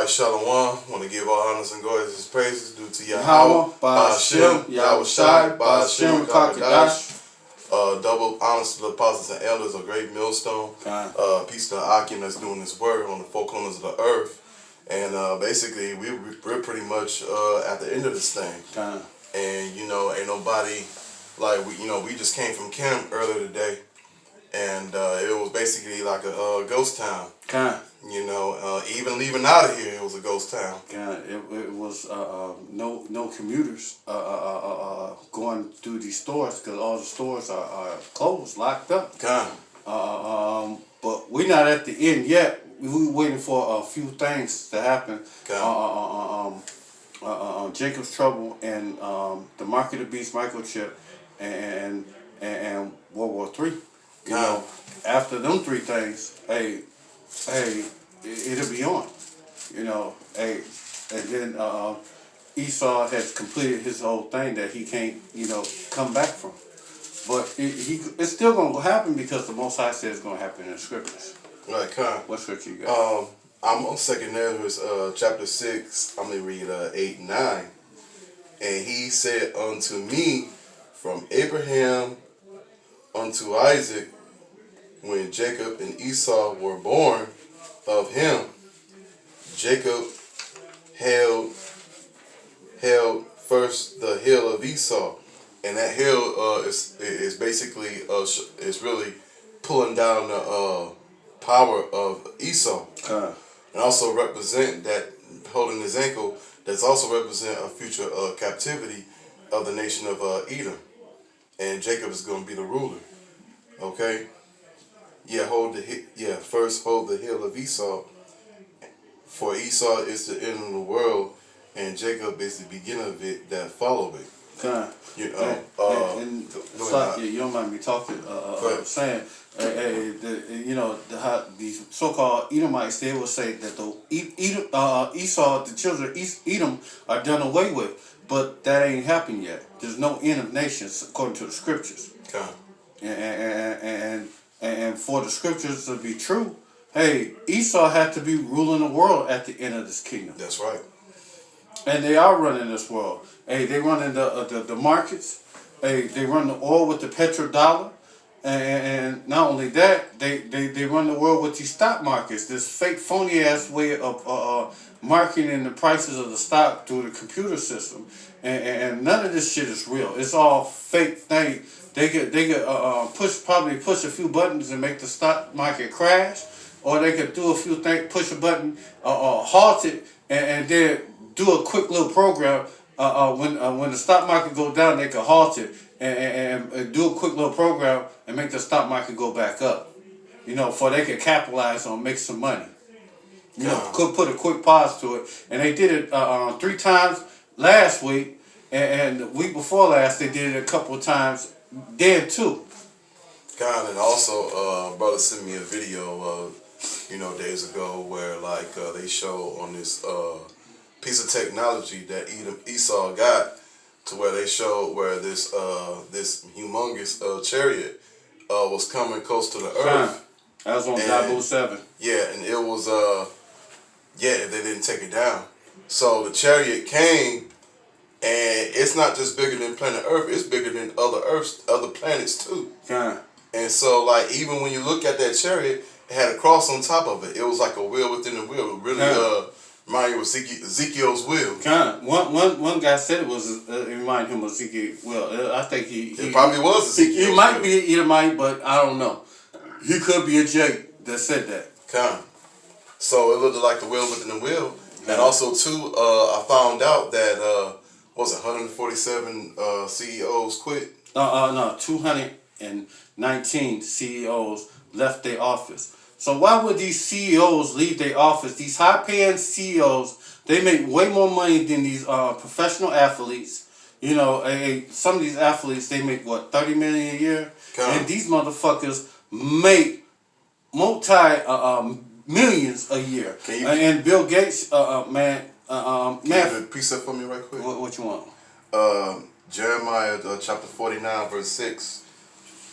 Shalom. Want to give all honors and glories and praises due to Yahweh, Ba'ashem, Yahushai, Ba'ashem, Kakadash. Double honors to the apostles and elders of Great Millstone. Peace to Akim that's doing this work on the four corners of the earth. And basically, we're pretty much at the end of this thing. And, ain't nobody, we just came from camp earlier today. And it was basically like a ghost town. Even leaving out of here, it was a ghost town. It was no commuters going through these stores because all the stores are closed, locked up. But we're not at the end yet. We're waiting for a few things to happen. Jacob's Trouble and the Mark of the Beast microchip and World War III. After them three things, it'll be on. And then Esau has completed his whole thing that he can't, come back from. But it's still going to happen because the Most High says it's going to happen in the scriptures. Right, Con. What scripture you got? I'm on 2nd Ezra, chapter 6. I'm going to read 8 and 9. And he said unto me, from Abraham unto Isaac, when Jacob and Esau were born of him, Jacob held first the hill of Esau, and that hill is basically is really pulling down the power of Esau, and also represent that holding his ankle. That's also represent a future captivity of the nation of Edom, and Jacob is going to be the ruler. Okay. First hold the hill of Esau, for Esau is the end of the world, and Jacob is the beginning of it that follow it. You don't mind me talking. Saying, how these so-called Edomites, they will say that Esau, the children of Edom, are done away with, but that ain't happened yet. There's no end of nations according to the scriptures. And for the scriptures to be true, Esau had to be ruling the world at the end of this kingdom. That's right. And they are running this world. They running the markets. They run the oil with the petrodollar. And not only that, they run the world with these stock markets. This fake, phony-ass way of marketing the prices of the stock through the computer system. And none of this shit is real. It's all fake thing. They could push a few buttons and make the stock market crash, or they could do a few things, push a button, halt it, and then do a quick little program. When the stock market goes down, they could halt it and do a quick little program and make the stock market go back up. For they could capitalize on make some money. Could put a quick pause to it, and they did it 3 times last week, and the week before last they did it a couple of times. Then too. And also, brother sent me a video, days ago where they show on this piece of technology that Esau got, to where they showed where this humongous chariot was coming close to the earth. That was on Dabu 7. Yeah, and it was they didn't take it down. So the chariot came. And it's not just bigger than planet Earth; it's bigger than other planets too. And so, even when you look at that chariot, it had a cross on top of it. It was like a wheel within a wheel. It really reminded you of Ezekiel's wheel. One guy said it reminded him of Ezekiel's wheel. I think it probably was Ezekiel's He might be an Edomite, but I don't know. He could be a Jake that said that. So it looked like the wheel within the wheel. And also too, I found out that 147 CEOs quit? No, 219 CEOs left their office. So why would these CEOs leave their office? These high-paying CEOs, they make way more money than these professional athletes. Some of these athletes, they make, $30 million a year? And these motherfuckers make millions a year. And Bill Gates, man... Can you read a precept for me right quick? What you want? Jeremiah chapter 49 verse 6.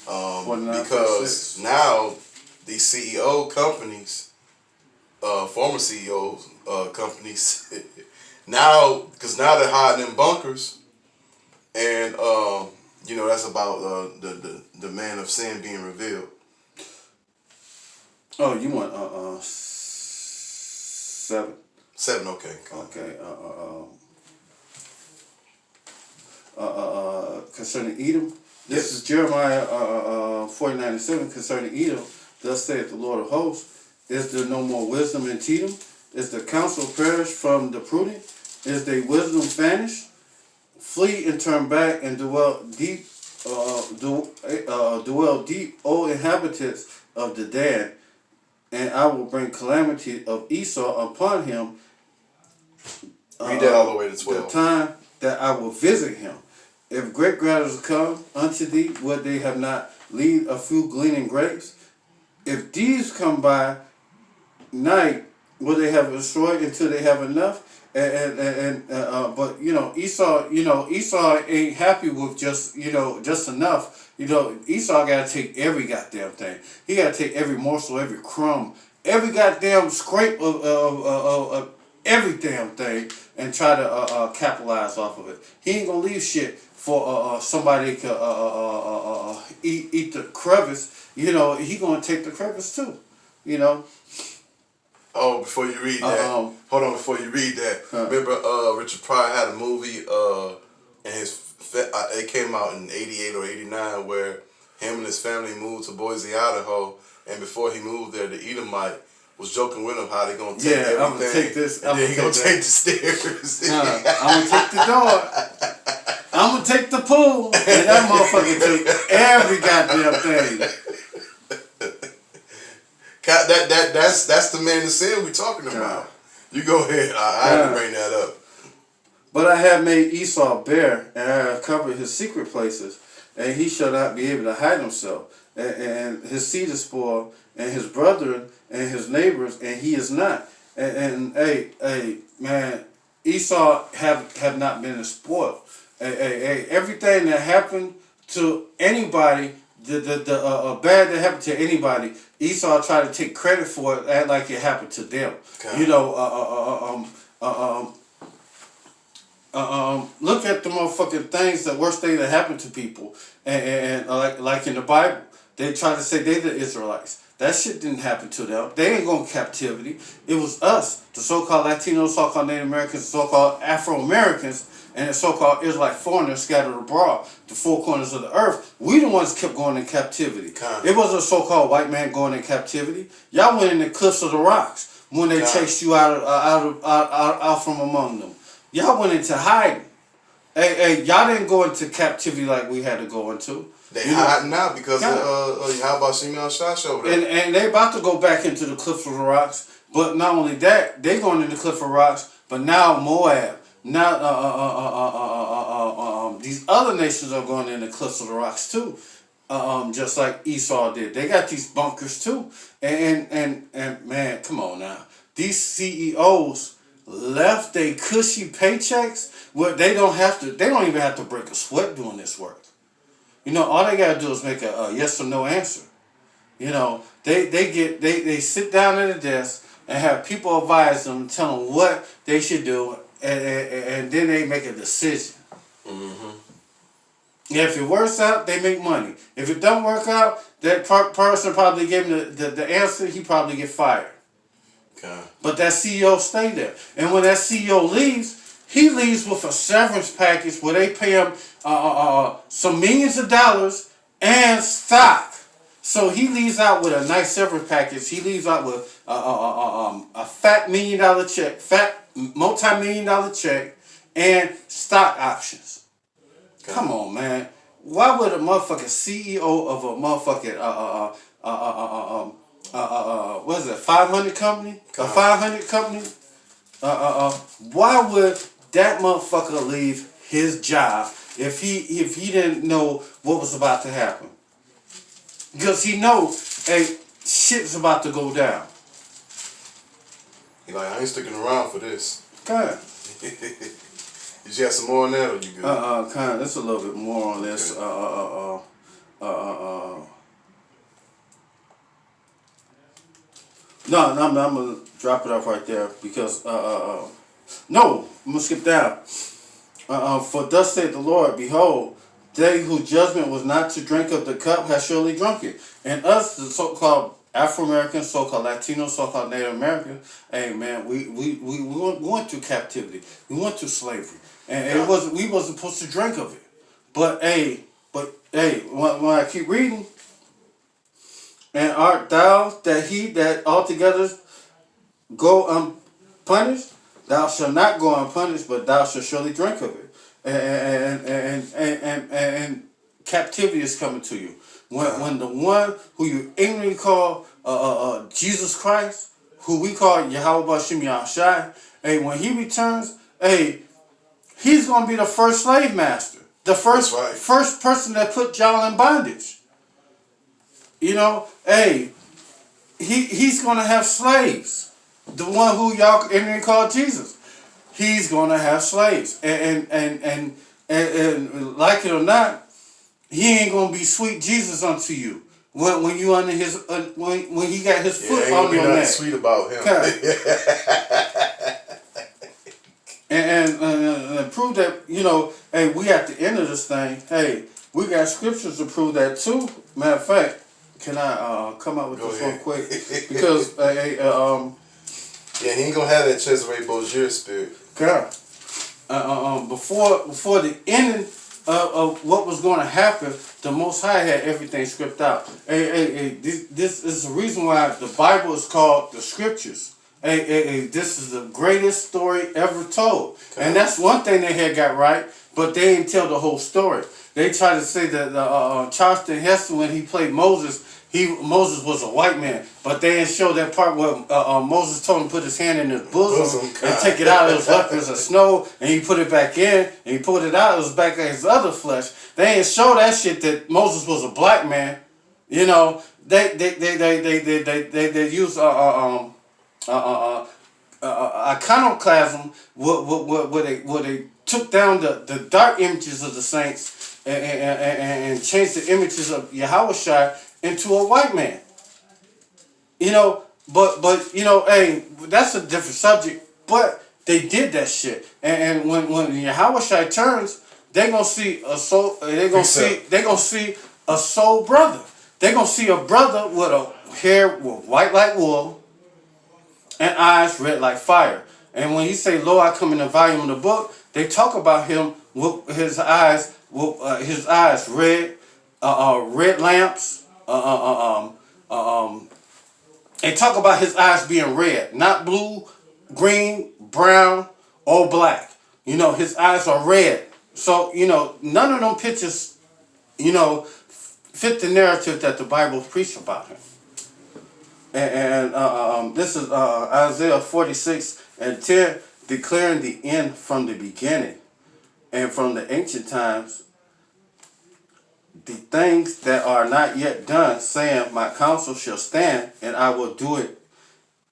49 because verse 6. Now these CEO companies, former CEOs, companies. Now, because now they're hiding in bunkers, and that's about the man of sin being revealed. Oh, you want 7? 7, okay. Okay. Concerning Edom, this is Jeremiah 49:7. Concerning Edom, thus saith the Lord of hosts: Is there no more wisdom in Edom? Is the counsel perished from the prudent? Is their wisdom vanished? Flee and turn back and dwell deep. Dwell deep, O inhabitants of the Dan, and I will bring calamity of Esau upon him. Read that all the way to 12. The time that I will visit him. If great grattles come unto thee, would they have not lead a few gleaning grapes? If these come by night, will they have destroyed until they have enough? But Esau ain't happy with just enough. Esau gotta take every goddamn thing. He gotta take every morsel, every crumb, every goddamn scrape of every damn thing, and try to capitalize off of it. He ain't gonna leave shit for somebody to eat the crevice. He gonna take the crevice too. Oh, before you read that, hold on. Before you read that, remember Richard Pryor had a movie, and it came out in '88 or '89, where him and his family moved to Boise, Idaho, and before he moved there, the Edomite was joking with him how they gonna take everything. I'm gonna take this. And then he gonna take the stairs. I'm gonna take the door. I'm gonna take the pool, and that motherfucker took every goddamn thing. That's the man of sin we talking about. You go ahead. I had to bring that up. But I have made Esau bare, and I have covered his secret places, and he shall not be able to hide himself. And his seed is spoiled, and his brethren, and his neighbors, and he is not. And hey, man, Esau have not been spoiled. Everything that happened to anybody, the bad that happened to anybody, Esau tried to take credit for it, act like it happened to them. Okay. Look at the motherfucking things, the worst thing that happened to people, and like in the Bible, they try to say they the Israelites. That shit didn't happen to them. They ain't going to captivity. It was us, the so-called Latinos, so-called Native Americans, so-called Afro-Americans, and the so-called Israelite foreigners scattered abroad, the four corners of the earth. We the ones kept going in captivity. It wasn't a so-called white man going in captivity. Y'all went in the cliffs of the rocks when they chased you out from among them. Y'all went into hiding. Hey, y'all didn't go into captivity like we had to go into. They hiding now because of how about Simeon Shasha over there? And they about to go back into the cliffs of the rocks. But not only that, they going in the cliff of rocks. But now Moab, now these other nations are going in the cliffs of the rocks too. Just like Esau did. They got these bunkers too. And man, come on now. These CEOs left their cushy paychecks where they don't even have to break a sweat doing this work. All they gotta do is make a yes or no answer. They sit down at a desk and have people advise them, tell them what they should do, and then they make a decision. Mm-hmm. If it works out, they make money. If it don't work out, that person probably gave him the answer, he probably get fired. Okay. But that CEO stay there. And when that CEO leaves, he leaves with a severance package where they pay him some millions of dollars and stock. So he leaves out with a nice severance package. He leaves out with a fat multi-million-dollar check, and stock options. Okay. Come on, man. Why would a motherfucking CEO of a motherfucking what is it, 500 company? A 500 company? Why would that motherfucker leave his job if he didn't know what was about to happen? Because he knows, hey, shit's about to go down. He like, I ain't sticking around for this. Okay. Did you have some more on that, or you good? Kind of. There's a little bit more on this. No, I'm gonna drop it off right there because no, I'm gonna skip down. For thus saith the Lord, behold, they whose judgment was not to drink of the cup has surely drunk it. And us, the so-called Afro-Americans, so-called Latinos, so-called Native Americans, hey man, we went through captivity. We went through slavery. And we wasn't supposed to drink of it. But hey, when I keep reading, and art thou that he that altogether go unpunished? Thou shalt not go unpunished, but thou shalt surely drink of it. And captivity is coming to you. When the one who you ignorantly call Jesus Christ, who we call Yahweh Bashim Yahushai, hey, when he returns, hey, he's gonna be the first slave master, the first person that put y'all in bondage. You know, hey, he's gonna have slaves. The one who y'all ignorantly call Jesus, he's gonna have slaves, and like it or not, he ain't gonna be sweet Jesus unto you when you under his when he got his foot on your neck. Sweet about him. and prove that, you know, hey, we at the end of this thing, hey, we got scriptures to prove that too. Matter of fact, can I come out with this one quick? Because yeah, he ain't gonna have that Cesare Borgia spirit. God, before the ending of what was going to happen, the Most High had everything scripted out. This is the reason why the Bible is called the Scriptures. This is the greatest story ever told. And that's one thing they had got right, but they didn't tell the whole story. They tried to say that Charleston Heston, when he played Moses, Moses was a white man, but they didn't show that part where Moses told him to put his hand in his bosom and take it out. It was left as a snow, and he put it back in, and he pulled it out. It was back in his other flesh. They didn't show that shit that Moses was a black man. You know, they use iconoclasm where they took down the dark images of the saints and changed the images of Yahushua into a white man. You know, but you know, hey, that's a different subject. But they did that shit, and when Yahushua turns, they gonna see a soul. They gonna see a soul brother. They gonna see a brother with a hair white like wool and eyes red like fire. And when he say, "Lo, I come in the volume of the book," they talk about him with his eyes red, red lamps. They talk about his eyes being red, not blue, green, brown, or black. You know, his eyes are red. So, you know, none of them pictures, you know, fit the narrative that the Bible preaches about him. And this is Isaiah 46:10, declaring the end from the beginning and from the ancient times, the things that are not yet done, saying, my counsel shall stand, and I will do it.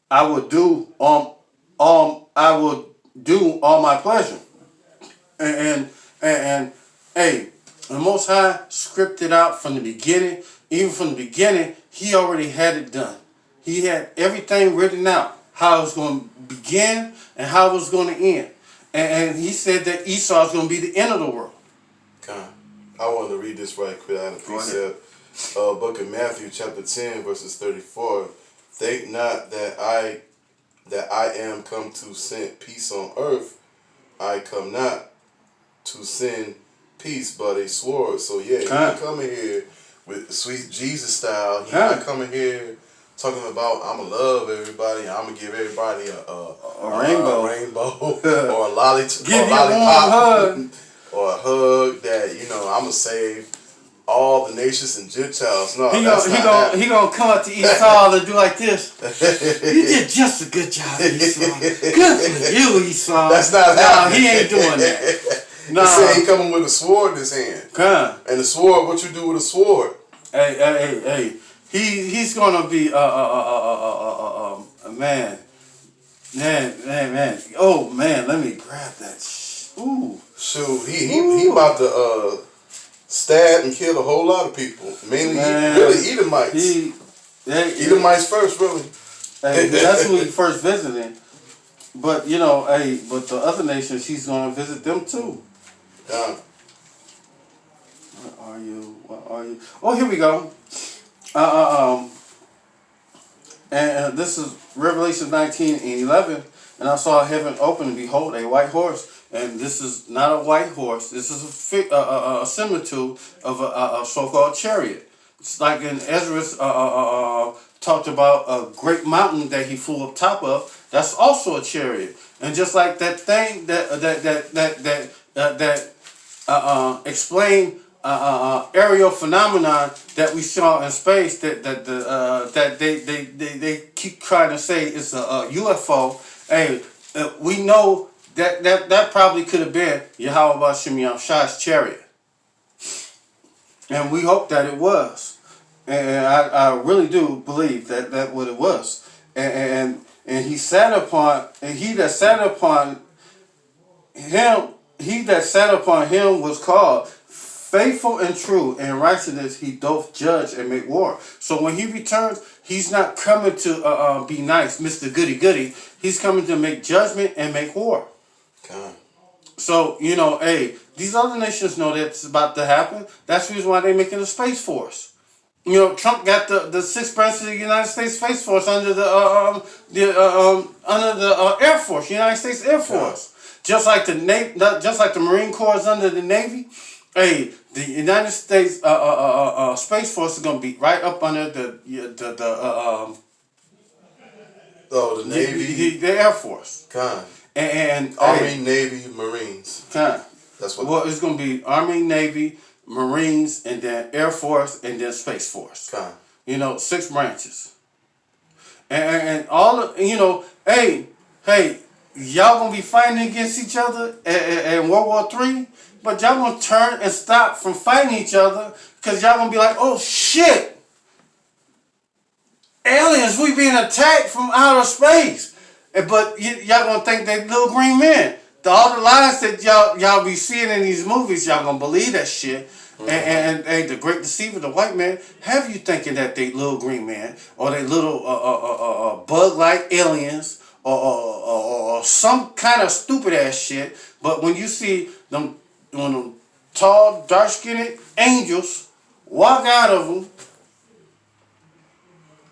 I will do all my pleasure. And hey, the Most High scripted out from the beginning. Even from the beginning, he already had it done. He had everything written out, how it was going to begin and how it was going to end. And he said that Esau is going to be the end of the world. I wanted to read this right quick. I had a precept. Book of Matthew, chapter 10, verses 34. Think not that I am come to send peace on earth. I come not to send peace, but a sword. So yeah, he not coming here with sweet Jesus style. He not coming here talking about I'm gonna love everybody. I'm gonna give everybody a rainbow or a lollipop. Or a hug that, you know, I'm going to save all the nations and Gentiles. No, he gonna come up to Esau and do like this. You did just a good job, Esau. Good for you, Esau. That's not happening. He ain't doing that. No. He said he coming with a sword in his hand. And the sword, what you do with a sword? Hey. He's gonna be man. Oh man, let me grab that. Ooh. Shoot, he about to stab and kill a whole lot of people. Mainly, really Edomites. Edomites first, really. Hey, that's who he first visited. But you know, hey, but the other nations, he's gonna visit them too. God. Where are you? Where are you? Oh, here we go. And this is Revelation 19:11. And I saw heaven open, and behold, a white horse. And this is not a white horse. This is a similitude of a so-called chariot. It's like in Ezra's talked about a great mountain that he flew up top of. That's also a chariot. And just like that thing that explained aerial phenomenon that we saw in space that they keep trying to say is a UFO. Hey, we know that probably could have been Yahweh Bashim Shai's chariot, and we hope that it was. And I really do believe that what it was. And he sat upon, and he that sat upon him was called faithful and true, and righteousness he doth judge and make war. So when he returns, he's not coming to be nice, Mr. Goody Goody. He's coming to make judgment and make war. God. So, you know, hey, these other nations know that's about to happen. That's the reason why they're making a Space Force. You know, Trump got the 6 branches of the United States Space Force under the Air Force, United States Air Force. Just like the Marine Corps is under the Navy. Hey, the United States Space Force is gonna be right up under the Navy, the Air Force. God. And Army, Navy, Marines. God. That's what. Well, it's gonna be Army, Navy, Marines, and then Air Force, and then Space Force. God. You know, 6 branches. And all of, you know, hey, y'all gonna be fighting against each other in World War III, but y'all gonna turn and stop from fighting each other because y'all gonna be like, oh shit, aliens, we being attacked from outer space. But y'all gonna think they little green men. All the lies that y'all be seeing in these movies, y'all gonna believe that shit. Mm-hmm. And the great deceiver, the white man, have you thinking that they little green men or they little bug-like aliens or some kind of stupid ass shit. But when you see them tall, dark-skinned angels walk out of them,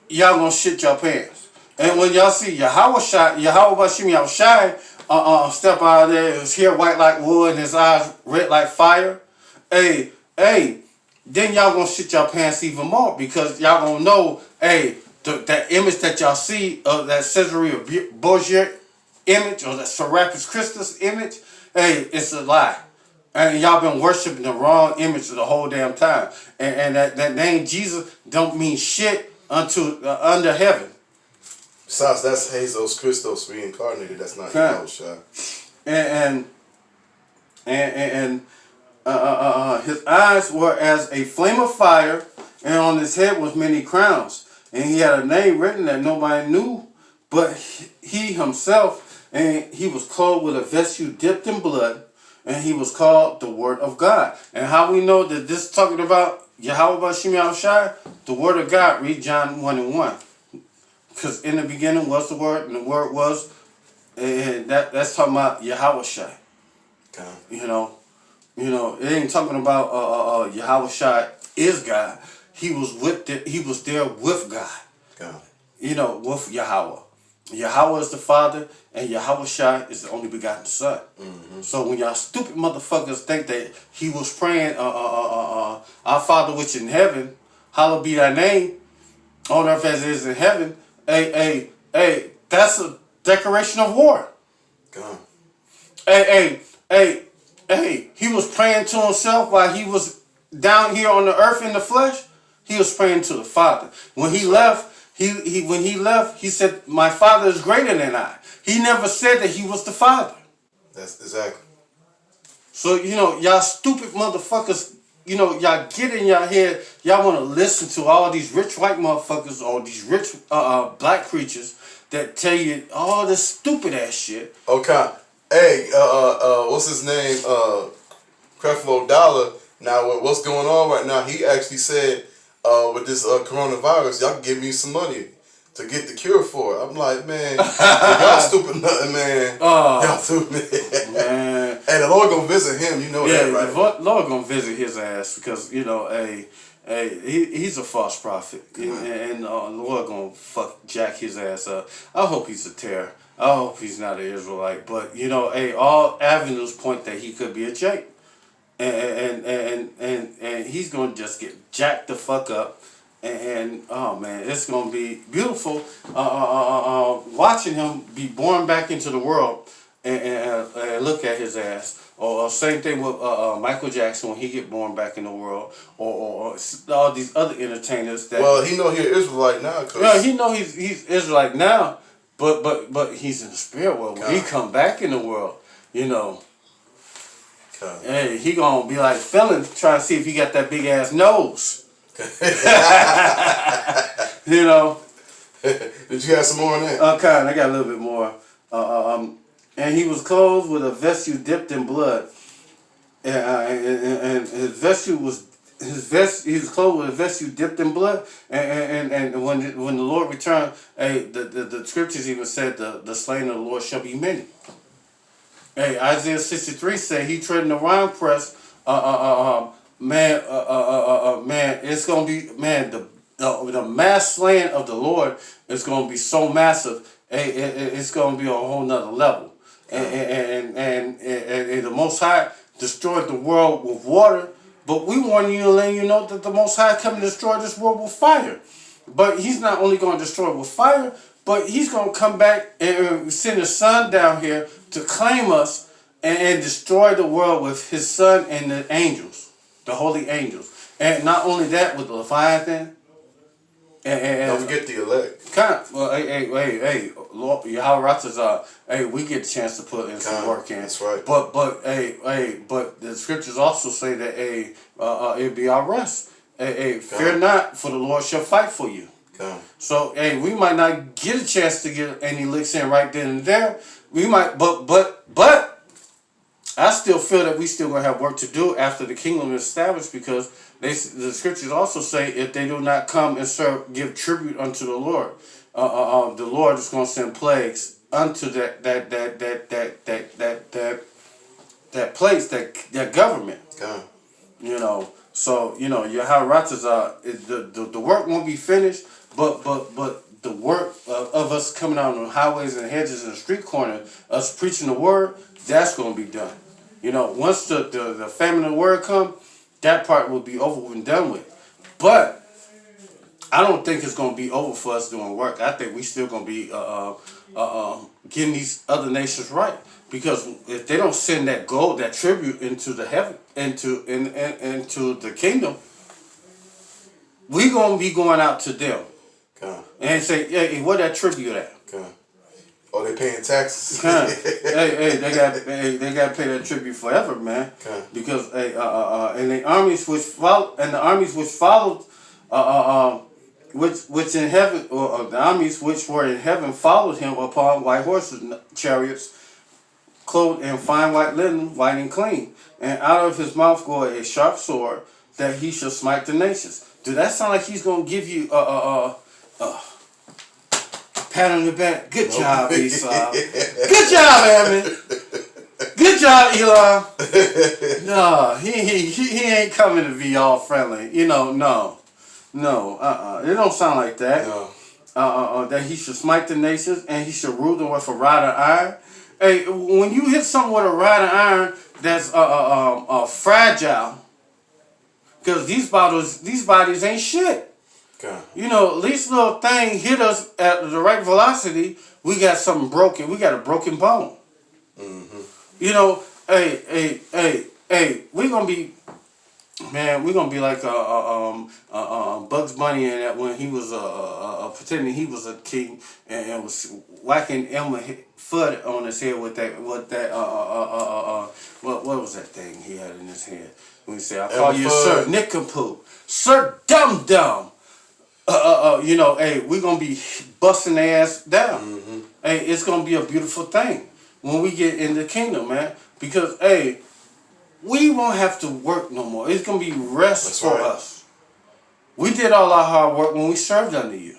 y'all gonna shit your pants. And when y'all see Yahweh Bashim Yahushai step out of there, his hair white like wood and his eyes red like fire, hey, then y'all gonna shit your pants even more because y'all gonna know, hey, that image that y'all see of that Caesarea Borgia image or that Serapis Christus image, hey, it's a lie. And y'all been worshiping the wrong image the whole damn time. And that name Jesus don't mean shit under heaven. Besides, that's Jesus Christos reincarnated. That's not Yahushua. And his eyes were as a flame of fire, and on his head was many crowns. And he had a name written that nobody knew but he himself. And he was clothed with a vesture dipped in blood, and he was called the Word of God. And how we know that this is talking about Yahweh Bashim Yahushai? The Word of God, read John 1:1. Because in the beginning was the Word, and the Word was, and that's talking about Yahushai. Okay. You know, it ain't talking about Yahushai is God. He was there with God. God. You know, with Yahweh. Yahweh is the Father, and Yahushai is the only begotten Son. Mm-hmm. So when y'all stupid motherfuckers think that he was praying, our Father which in heaven, hallowed be thy name, on earth as it is in heaven. Hey, that's a declaration of war. God. Hey, he was praying to himself while he was down here on the earth in the flesh. He was praying to the Father. When he left, he said, my Father is greater than I. He never said that he was the Father. That's exactly. So, you know, y'all stupid motherfuckers, you know, y'all get in your head, y'all want to listen to all these rich white motherfuckers or these rich black creatures that tell you all this stupid ass shit. Okay. Hey, what's his name? Creflo Dollar. Now, what's going on right now? He actually said, with this coronavirus, y'all can give me some money. to get the cure for it. I'm like, man, if y'all stupid nothing, man. Y'all stupid. Man. Hey, the Lord gonna visit him. You know that, right? The Lord gonna visit his ass because he's a false prophet, and the Lord gonna jack his ass up. I hope he's a terror. I hope he's not an Israelite. But all avenues point that he could be a Jake, and he's gonna just get jacked the fuck up. And oh man, it's gonna be beautiful watching him be born back into the world and look at his ass. Or same thing with Michael Jackson when he get born back in the world, or all these other entertainers that. Well, he know he an Israelite now. Yeah, he know he's Israelite now, but he's in the spirit world. When he come back in the world, hey, he gonna be like Felon trying to see if he got that big ass nose. Did you have some more on that? Okay, I got a little bit more. And he was clothed with a vesture dipped in blood, and his vesture was he was clothed with a vesture dipped in blood. And when the Lord returned, the scriptures even said the slain of the Lord shall be many. Hey, Isaiah 63 say he tread in the winepress. Man, it's gonna be the mass slaying of the Lord is gonna be so massive. It's gonna be a whole nother level. And the Most High destroyed the world with water, but we want you to let you know that the Most High come and destroy this world with fire. But he's not only going to destroy it with fire, but he's going to come back and send his son down here to claim us and destroy the world with his son and the angels, the holy angels. And not only that, with the Leviathan. And don't forget the elect. Hey, Lord, Yahweh Ratazah, we get a chance to put in some work in. That's right. But the scriptures also say that it'll be our rest. Fear not, for the Lord shall fight for you. So we might not get a chance to get any licks in right then and there. We might, but I still feel that we still gonna have work to do after the kingdom is established, because the scriptures also say if they do not come and give tribute unto the Lord is gonna send plagues unto that place, that government. So Yahweh Ratazah, the work won't be finished, but the work of us coming out on the highways and hedges and the street corner, us preaching the word, that's gonna be done. Once the famine of the word come, that part will be over and done with. But I don't think it's gonna be over for us doing work. I think we still gonna be getting these other nations right, because if they don't send that gold, that tribute into the heaven, into the kingdom, we gonna be going out to them and say, hey, where that tribute at? Oh, they paying taxes. They got to pay that tribute forever, man. Because and the armies which followed, which in heaven, or the armies which were in heaven followed him upon white horses, chariots, clothed in fine white linen, white and clean. And out of his mouth goeth a sharp sword, that he shall smite the nations. Does that sound like he's gonna give you pat on the back? Good job, Esau. Good job, Evan. Good job, Elon. No, he ain't coming to be all friendly. No. It don't sound like that. No. That he should smite the nations, and he should rule them with a rod of iron. Hey, when you hit something with a rod of iron that's fragile, because these bodies ain't shit. Least little thing hit us at the right velocity, we got something broken. We got a broken bone. We're gonna be, man, we're gonna be like Bugs Bunny, and that when he was pretending he was a king and was whacking Elmer Fudd on his head with that what was that thing he had in his head when he said, "I call you Sir Nincompoop, Sir Dum Dum." We're gonna be busting their ass down. Hey, it's gonna be a beautiful thing when we get in the kingdom, man. Because we won't have to work no more. It's gonna be rest for us. We did all our hard work when we served under you.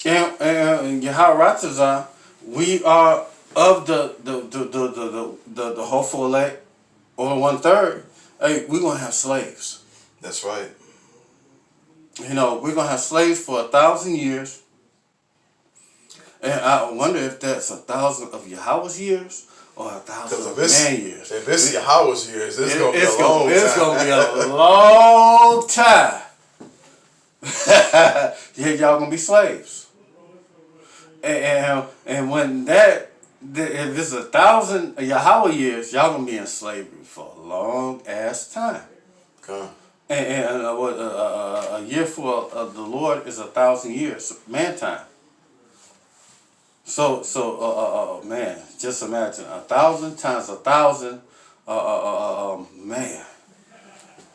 And Yehoratazah, we are of the hopeful elect, or 1/3. Hey, we're gonna have slaves. That's right. You know, we're gonna have slaves for 1,000 years. And I wonder if that's 1,000 of Yahweh's years or 1,000 of man years. If it's Yahweh's years, it's gonna be a long time. It's gonna be a long time. Yeah, y'all gonna be slaves. And when if it's 1,000 Yahweh years, y'all gonna be in slavery for a long ass time. Okay. And a year for the Lord is 1,000 years, man time. So man, just imagine 1,000 times 1,000, man.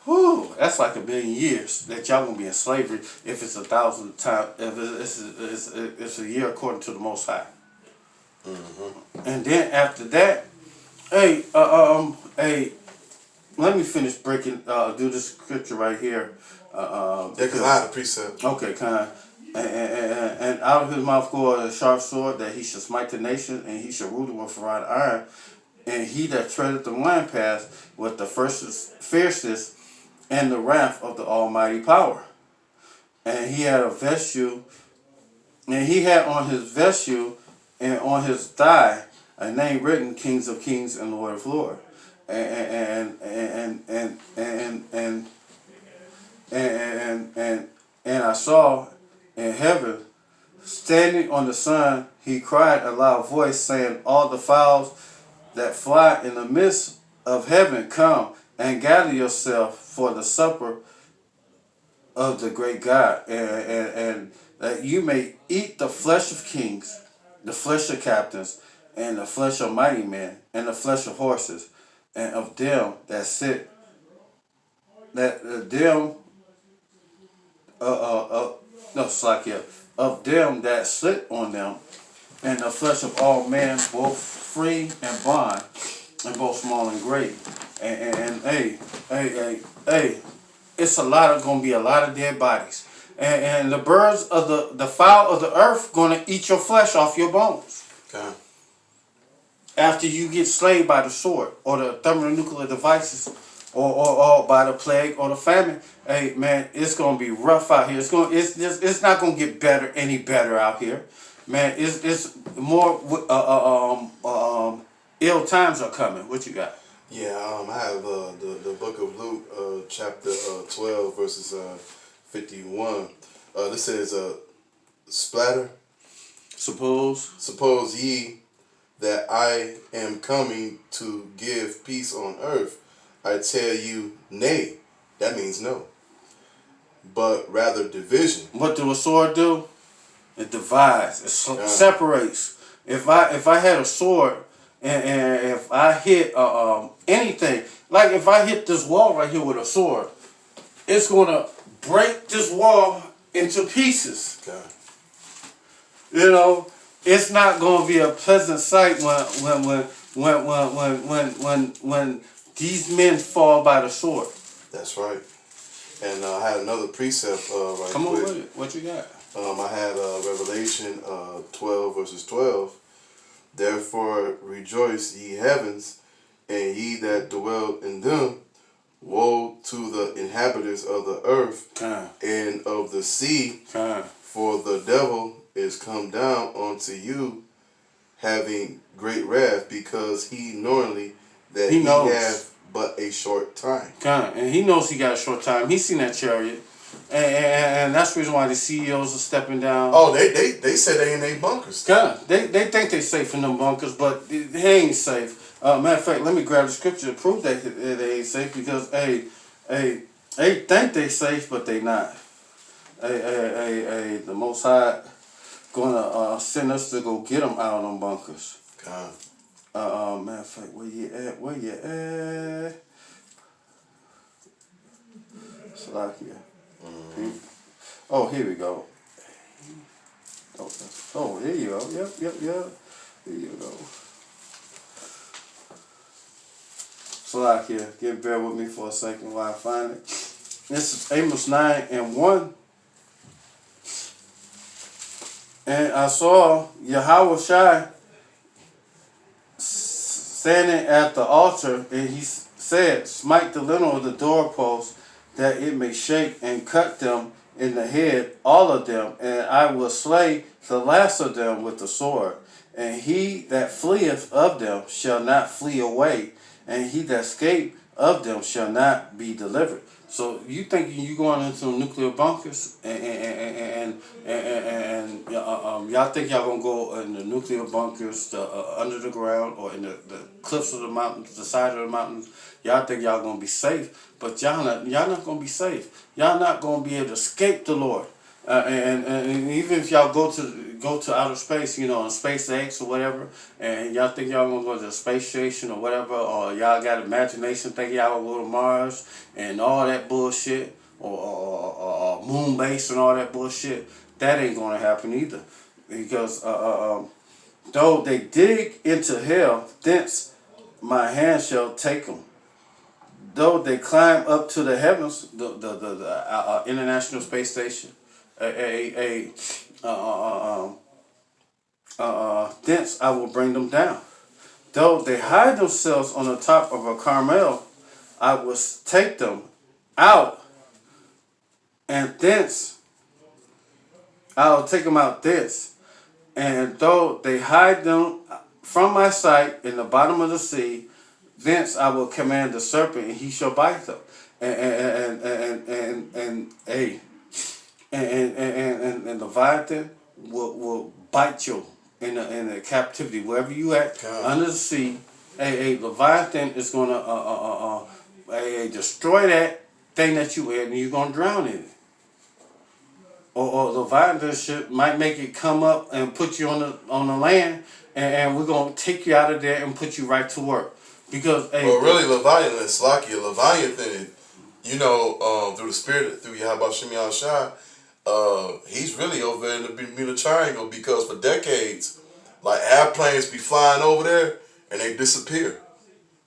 Whew, that's like 1,000,000 years that y'all gonna be in slavery if it's 1,000 times. If it's a year according to the Most High. Mm-hmm. And then after that, hey, let me finish breaking. Do this scripture right here. Yeah, because I had a precept. Okay, kind. And out of his mouth goeth a sharp sword, that he shall smite the nation, and he shall rule them with a rod of iron. And he that treadeth the winepath with the fierceness and the wrath of the Almighty power. And he had a vesture, and he had on his vesture and on his thigh a name written, Kings of Kings and Lord of Lords. And I saw in heaven, standing on the sun, he cried a loud voice, saying, all the fowls that fly in the midst of heaven, come and gather yourself for the supper of the great God, and that you may eat the flesh of kings, the flesh of captains, and the flesh of mighty men, and the flesh of horses, and of them that sit, of them that sit on them, and the flesh of all men, both free and bond, and both small and great. And it's gonna be a lot of dead bodies. And the birds of the fowl of the earth gonna eat your flesh off your bones. Okay. After you get slayed by the sword or the thermonuclear devices, or by the plague or the famine. Hey man, it's gonna be rough out here. It's not gonna get any better out here, man. It's more ill times are coming. What you got? Yeah, I have the book of Luke, chapter 12, verses 51. This says, splatter. Suppose ye that I am coming to give peace on earth. I tell you, nay. That means no. But rather division. What do a sword do? It divides. It separates. If I had a sword and if I hit anything, like if I hit this wall right here with a sword, it's gonna break this wall into pieces. Okay. You know, it's not gonna be a pleasant sight when these men fall by the sword. That's right. And I had another precept right Come on quick. with it. What you got? I had Revelation 12, verses 12. Therefore rejoice, ye heavens, and ye that dwell in them. Woe to the inhabitants of the earth and of the sea, for the devil is come down unto you, having great wrath, because he knowingly that he hath but a short time. And he knows he got a short time. He's seen that chariot. And that's the reason why the CEOs are stepping down. Oh, they said they in their bunkers. They think they safe in them bunkers, but they ain't safe. Matter of fact, let me grab the scripture to prove that they ain't safe, because they think they safe, but they not. The Most High gonna send us to go get them out of them bunkers. Matter of fact, where you at? Slovakia. Mm-hmm. Oh, here we go. Oh, here you go. Yep. Here you go. Slovakia. Bear with me for a second while I find it. This is Amos 9:1. And I saw Yahweh Shai standing at the altar, and he said, "Smite the lintel of the doorpost, that it may shake, and cut them in the head, all of them, and I will slay the last of them with the sword. And he that fleeth of them shall not flee away, and he that escape of them shall not be delivered." So you thinking you going into nuclear bunkers and y'all think y'all gonna go in the nuclear bunkers under the ground or in the cliffs of the mountains, the side of the mountains? Y'all think y'all gonna be safe, but y'all not gonna be safe. Y'all not gonna be able to escape the Lord. And even if y'all go to outer space, in SpaceX or whatever, and y'all think y'all gonna go to the space station or whatever, or y'all got imagination thinking y'all gonna go to Mars and all that bullshit, or moon base and all that bullshit, that ain't gonna happen either, because though they dig into hell, thence my hand shall take them. Though they climb up to the heavens, the International Space Station, thence I will bring them down. Though they hide themselves on the top of a Carmel, I will take them out, and thence I'll take them out thence. And though they hide them from my sight in the bottom of the sea, thence I will command the serpent, and he shall bite them. And Leviathan will bite you in the captivity wherever you at under the sea. Leviathan is gonna destroy that thing that you in, and you're gonna drown in it. Or Leviathan might make it come up and put you on the land, and we're gonna take you out of there and put you right to work. Because really, Leviathan is Slakia. Leviathan, through the spirit, through Yahweh Shem Shai, he's really over there in the Bermuda Triangle, because for decades, like, airplanes be flying over there and they disappear.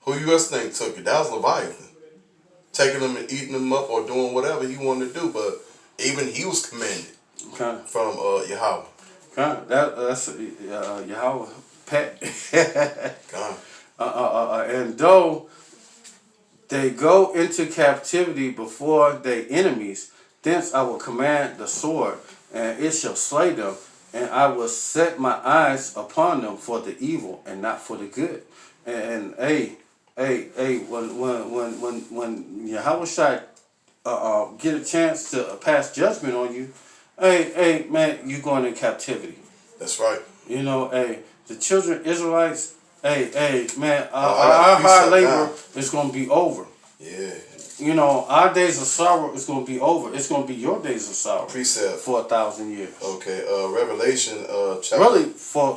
Who you else think took it? That was Leviathan. Taking them and eating them up or doing whatever he wanted to do, but even he was commanded from Yahweh. That's Yahweh pet. And though they go into captivity before their enemies, thence I will command the sword, and it shall slay them, and I will set my eyes upon them for the evil and not for the good. And when Yahweh Shai get a chance to pass judgment on you, man, you going in captivity. That's right. The children Israelites, man, our hard labor is gonna be over. Yeah. Our days of sorrow is gonna be over. It's gonna be your days of sorrow. Precept for 1,000 years. Okay. Revelation chapter. Really, for